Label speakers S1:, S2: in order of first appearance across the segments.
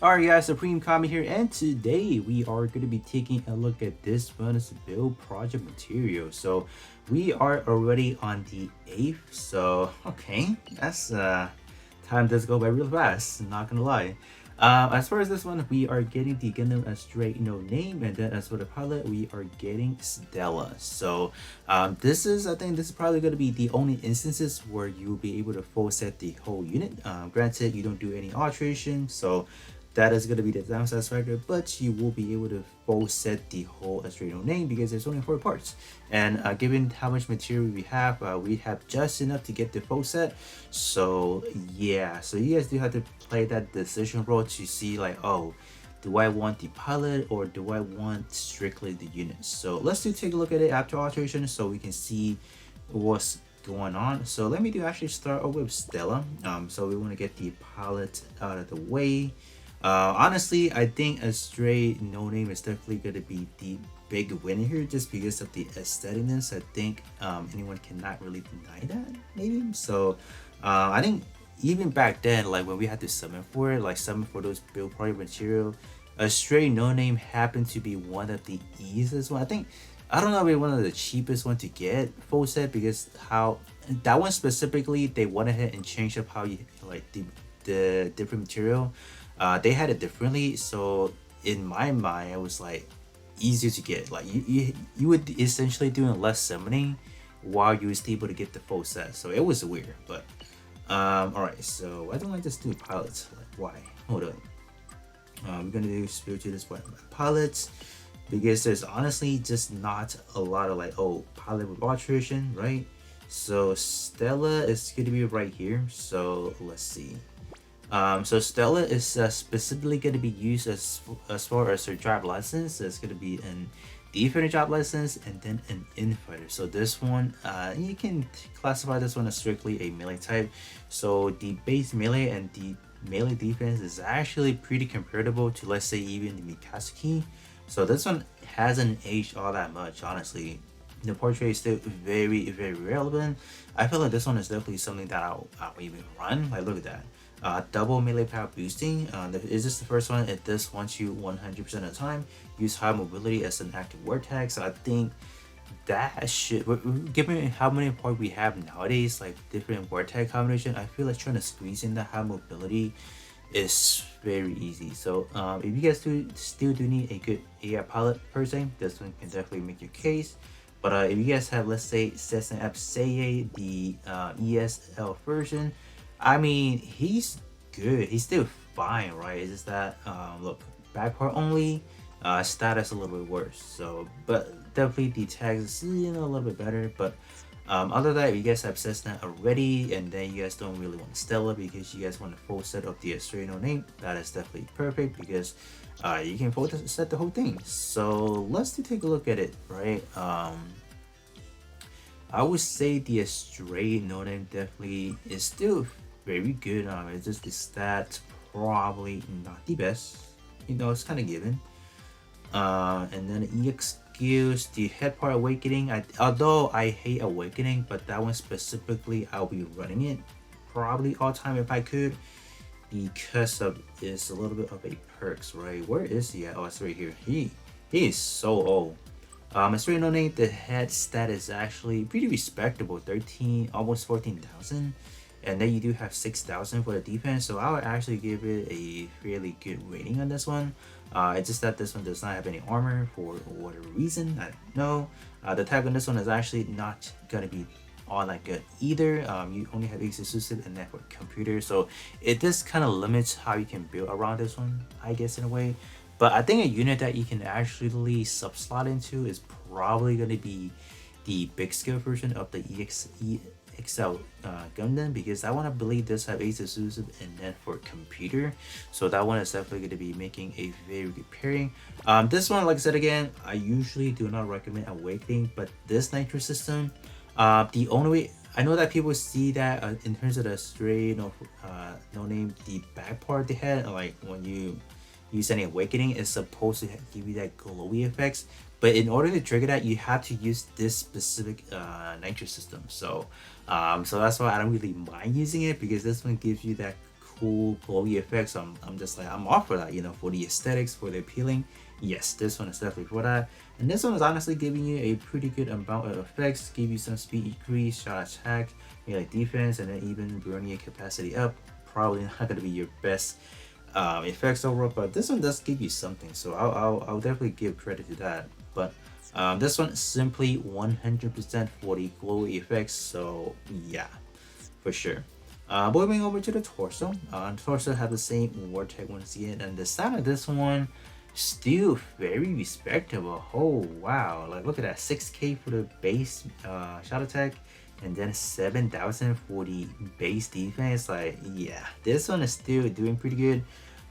S1: Alright guys, Supreme Kami here, and today we are going to be taking a look at this bonus build project material. So we are already on the 8th, so okay, that's time does go by real fast, not gonna lie. As far as this one, we are getting the Gundam Astray no name, and then as for the pilot, we are getting Stella. So I think this is probably going to be the only instances where you'll be able to full set the whole unit. Granted, you don't do any alteration, so that is going to be the downside factor, but you will be able to full set the whole Astray no name because there's only 4 parts. And given how much material we have just enough to get the full set. So yeah, so you guys do have to play that decision role to see like, oh, do I want the pilot or do I want strictly the units? So let's take a look at it after alteration so we can see what's going on. So let me actually start off with Stella. So we want to get the pilot out of the way. Honestly, I think Astray no name is definitely going to be the big winner here just because of the aestheticness. I think anyone cannot really deny that, maybe. So I think even back then, like when we had to summon for it, like summon for those build project material, Astray no name happened to be one of the easiest one. I don't know, maybe one of the cheapest one to get full set because how that one specifically they went ahead and changed up how you like the different material. They had it differently, so in my mind it was like easier to get. Like you would essentially doing less summoning while you were still able to get the full set. So it was weird, but alright, so why don't I just do pilots? Like why? Hold up. We're gonna do spiritual display pilots because there's honestly just not a lot of like, oh, pilot with alteration, right? So Stella is gonna be right here. So let's see. So Stella is specifically going to be used as far as her job license. It's going to be an defender job license and then an infighter. So this one, you can classify this one as strictly a melee type. So the base melee and the melee defense is actually pretty comparable to, let's say, even the Mikasuki. So this one hasn't aged all that much, honestly. The portrait is still very relevant. I feel like this one is definitely something that I'll even run. Like, look at that. Double melee power boosting. Is this the first one? It does want you 100% of the time. Use high mobility as an active word tag. So I think that should, given how many parts we have nowadays, like different word tag combination, I feel like trying to squeeze in the high mobility is very easy. So if you guys still do need a good AI pilot per se, this one can definitely make your case. But if you guys have, let's say, Cessna F the ESL version, I mean, he's good. He's still fine, right? It's just that, look, back part only, status a little bit worse. So, but definitely the tags, a little bit better. But other than that, if you guys have Cessna already, and then you guys don't really want Stella because you guys want a full set of the Astray no name, that is definitely perfect because you can full set the whole thing. So let's take a look at it, right? I would say the Astray no name definitely is still very good. It's just the stats probably not the best. It's kind of given. And then EX skills, the head part awakening. Although I hate awakening, but that one specifically, I'll be running it probably all time if I could, because of it's a little bit of a perks, right? Where is he at? Oh, it's right here. He is so old. Astray no name, the head stat is actually pretty respectable, 13, almost 14,000. And then you do have 6,000 for the defense, so I would actually give it a fairly good rating on this one. It's just that this one does not have any armor for whatever reason, I don't know. The tag on this one is actually not gonna be all that good either. You only have exclusive and network computer, so it just kind of limits how you can build around this one, I guess, in a way. But I think a unit that you can actually sub-slot into is probably going to be the big scale version of the XL Gundam, because that one, I believe, does have Ace exclusive and then for computer, so that one is definitely going to be making a very good pairing. This one, like I said again, I usually do not recommend Awakening, but this Nitro system, the only way I know that people see that in terms of the Astray no name, the back part they had, like when you use any awakening, is supposed to give you that glowy effects, but in order to trigger that, you have to use this specific nitro system. So so that's why I don't really mind using it, because this one gives you that cool glowy effects, I'm just like, I'm all for that, you know, for the aesthetics, for the appealing. Yes, this one is definitely for that. And this one is honestly giving you a pretty good amount of effects, give you some speed increase, shot attack, maybe like defense, and then even bringing your capacity up. Probably not going to be your best effects overall, but this one does give you something, so I'll definitely give credit to that. But this one is simply 100% for the glowy effects, so yeah, for sure. Moving over to the torso. The torso have the same vortex once again, and the sound of this one still very respectable. Oh wow, like look at that, 6k for the base shot attack, and then 7,000 for the base defense. Like yeah, this one is still doing pretty good.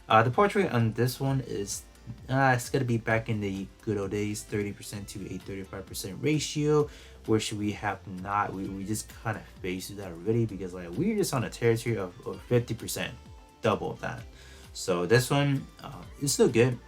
S1: The portrait on this one is it's gonna be back in the good old days, 30% to a 35% ratio, which we have not. We just kind of faced that already, because like we're just on a territory of 50%, double that. So this one is still good.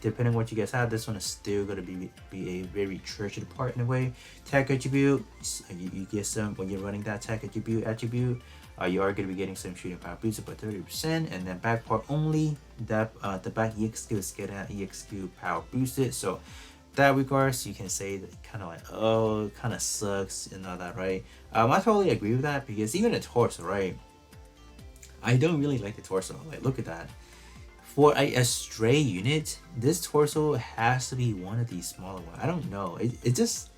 S1: Depending on what you guys have, this one is still gonna be a very treasured part in a way. Tech attribute, you get some when you're running that tech attribute. You are going to be getting some shooting power boosted by 30%, and then back part only, that the back EXQ is getting an EXQ power boosted. So that regards, you can say that kind of like, oh, it kind of sucks and all that, right? I totally agree with that, because even the torso, right? I don't really like the torso. Like, look at that. For a Astray unit, this torso has to be one of these smaller ones. I don't know. It just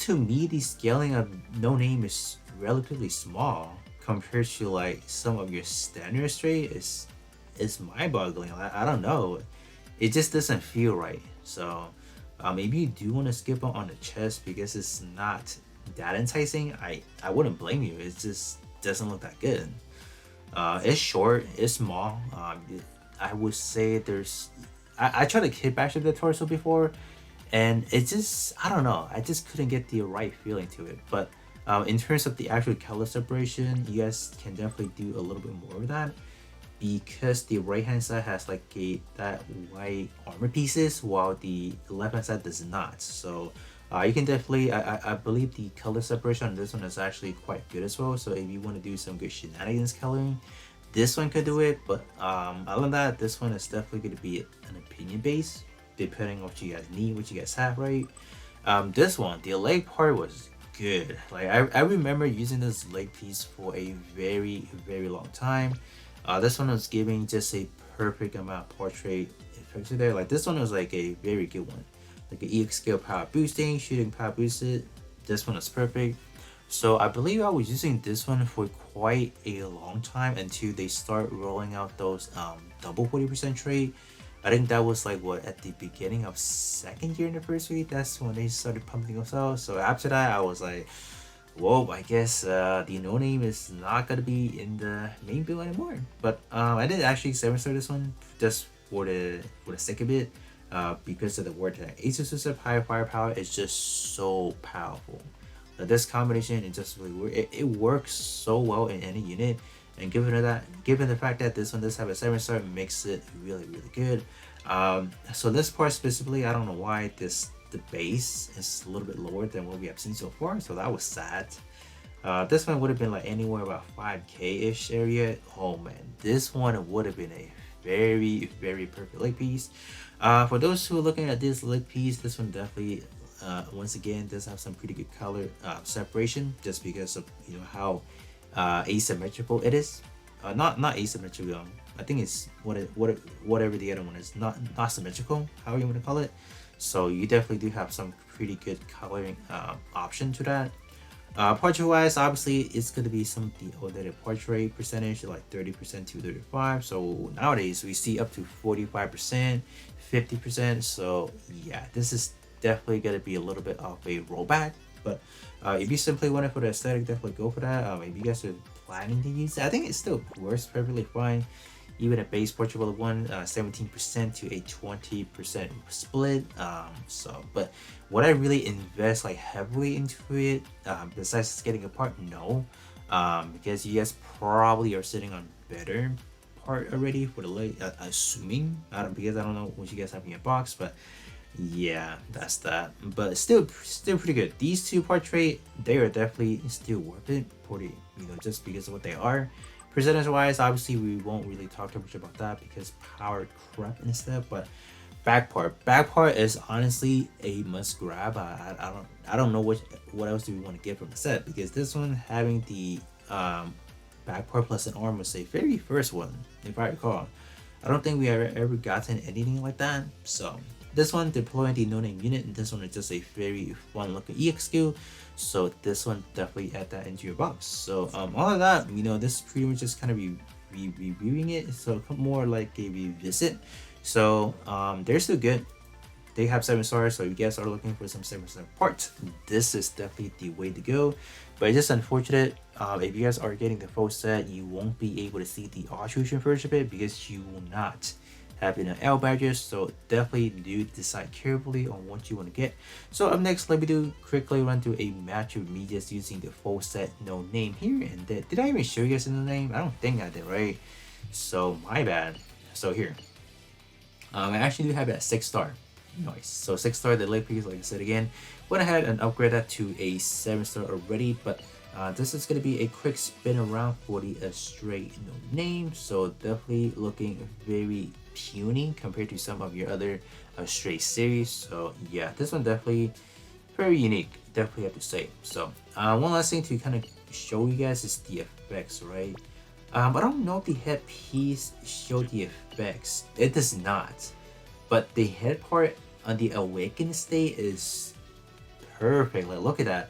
S1: to me, the scaling of No Name is relatively small compared to like some of your standard Astray. Is mind-boggling. I don't know. It just doesn't feel right. So maybe you do want to skip on the chest because it's not that enticing. I wouldn't blame you. It just doesn't look that good. It's short. It's small. I would say there's. I tried to hit back to the torso before, and it just, I don't know, I just couldn't get the right feeling to it. But in terms of the actual color separation, you guys can definitely do a little bit more of that, because the right hand side has like that white armor pieces, while the left hand side does not. So you can definitely, I believe the color separation on this one is actually quite good as well. So if you want to do some good shenanigans coloring, this one could do it. But other than that, this one is definitely going to be an opinion base, depending on what you guys need, what you guys have, right? This one, the leg part was good. Like I remember using this leg piece for a very long time. This one was giving just a perfect amount of portrait effects there. Like this one was like a very good one, like an EX skill power boosting, shooting power boosted. This one is perfect. So I believe I was using this one for quite a long time until they start rolling out those double 40% trait. I think that was like what, at the beginning of second year anniversary. That's when they started pumping us out. So after that, I was like, whoa, I guess the No Name is not gonna be in the main build anymore. But I did actually 7-star this one just for the sake of it, because of the word tag. Asus high firepower is just so powerful. This combination is just really it works so well in any unit. And given the fact that this one does have a 7-star, makes it really good. So this part specifically, I don't know why the base is a little bit lower than what we have seen so far, so that was sad. This one would have been like anywhere about 5k ish area. Oh man, this one would have been a very perfect leg piece. For those who are looking at this leg piece, this one definitely once again does have some pretty good color separation, just because of how asymmetrical it is. Not asymmetrical. I think it's whatever the other one is. Not symmetrical, however you want to call it. So you definitely do have some pretty good coloring option to that. Portrait wise, obviously it's going to be some of the outdated portrait percentage, like 30% to 35. So nowadays we see up to 45%, 50%. So yeah, this is definitely going to be a little bit of a rollback. But if you simply want it for the aesthetic, definitely go for that. If you guys are planning to use it, I think it still works perfectly fine. Even a base portrait level 1, 17% to a 20% split. But would I really invest like heavily into it? Besides getting a part, no. Because you guys probably are sitting on better part already for the leg, assuming. Because I don't know what you guys have in your box, but Yeah, that's that. But still pretty good. These two portrait, they are definitely still worth it. Pretty, just because of what they are. Percentage wise, obviously we won't really talk too much about that because power crap and stuff. But back part is honestly a must grab. I don't know what else do we want to get from the set, because this one having the back part plus an arm was a very first one, if I recall. I don't think we ever gotten anything like that. So this one deploying the no-name unit, and this one is just a very fun looking EX skill. So this one definitely add that into your box. So all of that, this is pretty much just kind of reviewing it. So more like a revisit. So they're still good. They have 7 stars, so if you guys are looking for some 7-star parts, this is definitely the way to go. But it's just unfortunate, if you guys are getting the full set, you won't be able to see the altruition version of it because you will not have an L badges. So definitely do decide carefully on what you want to get. So up next, let me do quickly run through a match of me just using the full set no name here. And then, did I even show you guys in the name? I don't think I did, right? So my bad. So here, I actually do have it at 6-star. Nice. So 6-star, the late piece, like I said again, went ahead and upgraded that to a 7-star already, but this is going to be a quick spin around for the Astray no name. So definitely looking very puny compared to some of your other Astray series. So yeah, this one definitely very unique, definitely have to say. So one last thing to kind of show you guys is the effects, right? I don't know if the headpiece showed the effects. It does not. But the head part on the awakened state is perfect. Like, look at that.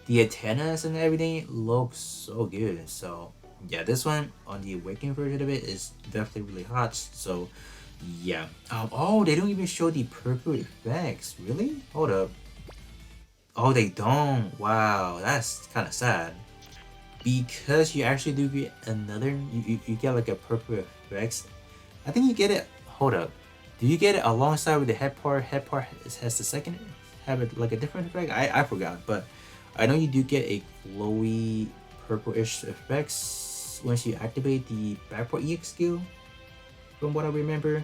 S1: The antennas and everything looks so good. So yeah, this one on the awakened version of it is definitely really hot. So yeah. Oh, they don't even show the purple effects. Really? Hold up. Oh, they don't. Wow, that's kind of sad. Because you actually do get another, you get like a purple effects. I think you get it. Hold up. Do you get it alongside with the head part? Head part has the second, have it like a different effect? I forgot, but I know you do get a glowy purplish effects once you activate the back part EX skill, from what I remember.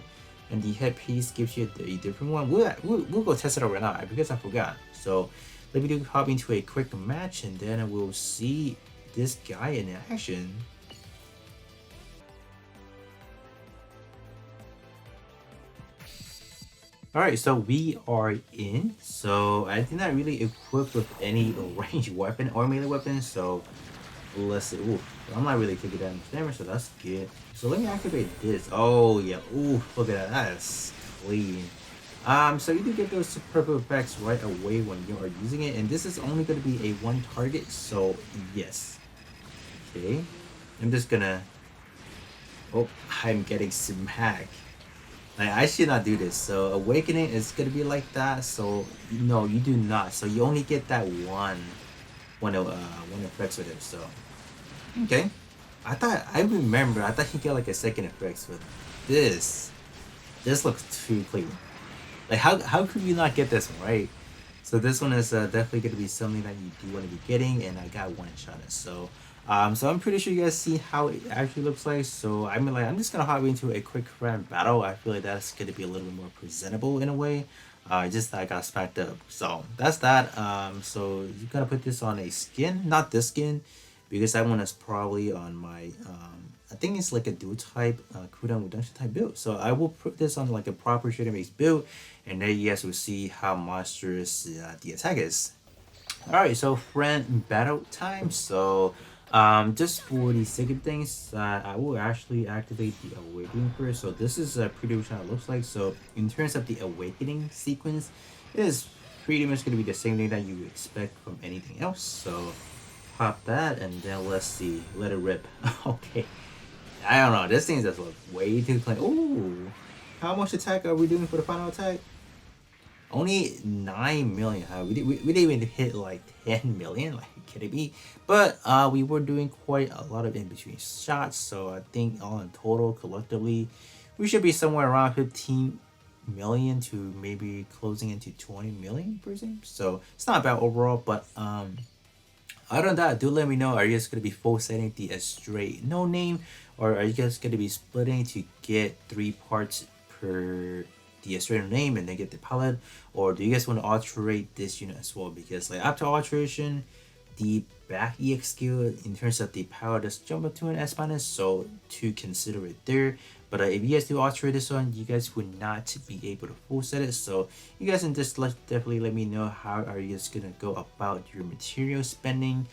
S1: And the headpiece gives you a different one. We'll go test it out right now because I forgot. So let me hop into a quick match, and then we'll see this guy in action. Alright, so we are in. So I did not really equip with any ranged weapon or melee weapon, so let's see. Ooh, I'm not really taking that much damage, so that's good. So let me activate this. Oh yeah, ooh, look at that, that's clean. So you do get those purple effects right away when you are using it, and this is only going to be a one target, so yes. Okay, I'm just gonna, oh, I'm getting smacked. Like, I should not do this. So awakening is gonna be like that. So no, you do not. So you only get that one effects with it. So okay, I remember I thought you get like a second effects with this. This looks too clean. Like how could you not get this one, right? So this one is definitely gonna be something that you do want to be getting, and I got one shot at. So so I'm pretty sure you guys see how it actually looks like. So I mean, like, I'm just gonna hop into a quick friend battle. I feel like that's gonna be a little bit more presentable in a way. Just I got smacked up. So that's that. So you're gonna put this on a skin, not this skin, because that one is probably on my I think it's like a dual type cooldown reduction type build. So I will put this on like a proper shader based build, and then you guys will see how monstrous the attack is. Alright, so friend battle time. So just for the sake of things, I will actually activate the awakening first. So this is pretty much how it looks like. So in terms of the awakening sequence, it is pretty much going to be the same thing that you would expect from anything else. So pop that, and then let's see, let it rip. Okay, I don't know, this thing just looks way too clean. Ooh, how much attack are we doing for the final attack? Only 9 million. We didn't even hit like 10 million. Like, kidding me? But we were doing quite a lot of in between shots. So I think all in total, collectively, we should be somewhere around 15 million to maybe closing into 20 million per se. So it's not bad overall. But other than that, do let me know. Are you guys gonna be full setting the Astray no name, or are you guys gonna be splitting to get 3 parts per the Astray name and then get the palette, or do you guys want to alterate this unit as well? Because like after alteration, the back EX skill in terms of the power does jump up to an S minus, so to consider it there. But if you guys do alterate this one, you guys would not be able to full set it. So you guys can just definitely let me know how are you guys gonna go about your material spending.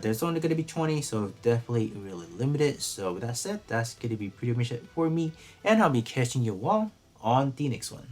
S1: There's only gonna be 20, so definitely really limited. So with that said, that's gonna be pretty much it for me, and I'll be catching you all on the next one.